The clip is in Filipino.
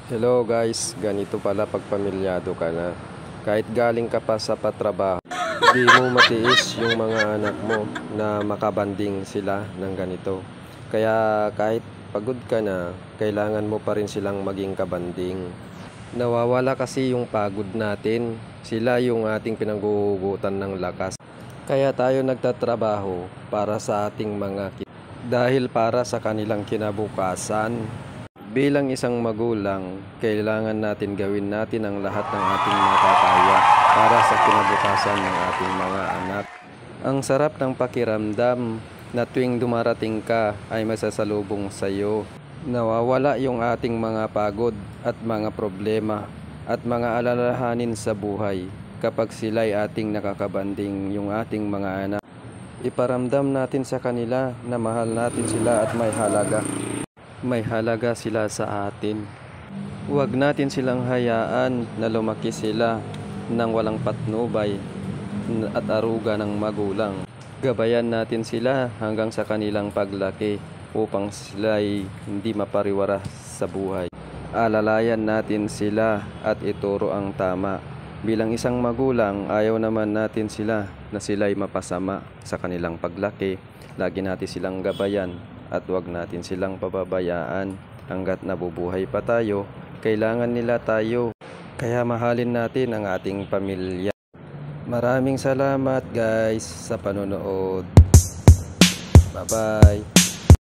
Hello guys, ganito pala pag pamilyado ka na. Kahit galing ka pa sa patrabaho, di mo matiis yung mga anak mo na makabanding sila ng ganito. Kaya kahit pagod ka na, kailangan mo pa rin silang maging kabanding. Nawawala kasi yung pagod natin. Sila yung ating pinanggugugutan ng lakas. Kaya tayo nagtatrabaho para sa ating dahil para sa kanilang kinabukasan. Bilang isang magulang, kailangan natin gawin natin ang lahat ng ating makakaya para sa kinabukasan ng ating mga anak. Ang sarap ng pakiramdam na tuwing dumarating ka ay masasalubong sa iyo. Nawawala yung ating mga pagod at mga problema at mga alalahanin sa buhay kapag sila'y ating nakakabanding yung ating mga anak. Iparamdam natin sa kanila na mahal natin sila at may halaga. May halaga sila sa atin. Huwag natin silang hayaan na lumaki sila ng walang patnubay at aruga ng magulang. Gabayan natin sila hanggang sa kanilang paglaki upang sila'y hindi mapariwara sa buhay. Alalayan natin sila at ituro ang tama. Bilang isang magulang, ayaw naman natin sila na sila'y mapasama sa kanilang paglaki. Lagi natin silang gabayan at huwag natin silang pababayaan. Hanggat nabubuhay pa tayo, kailangan nila tayo. Kaya mahalin natin ang ating pamilya. Maraming salamat guys sa panonood. Bye bye.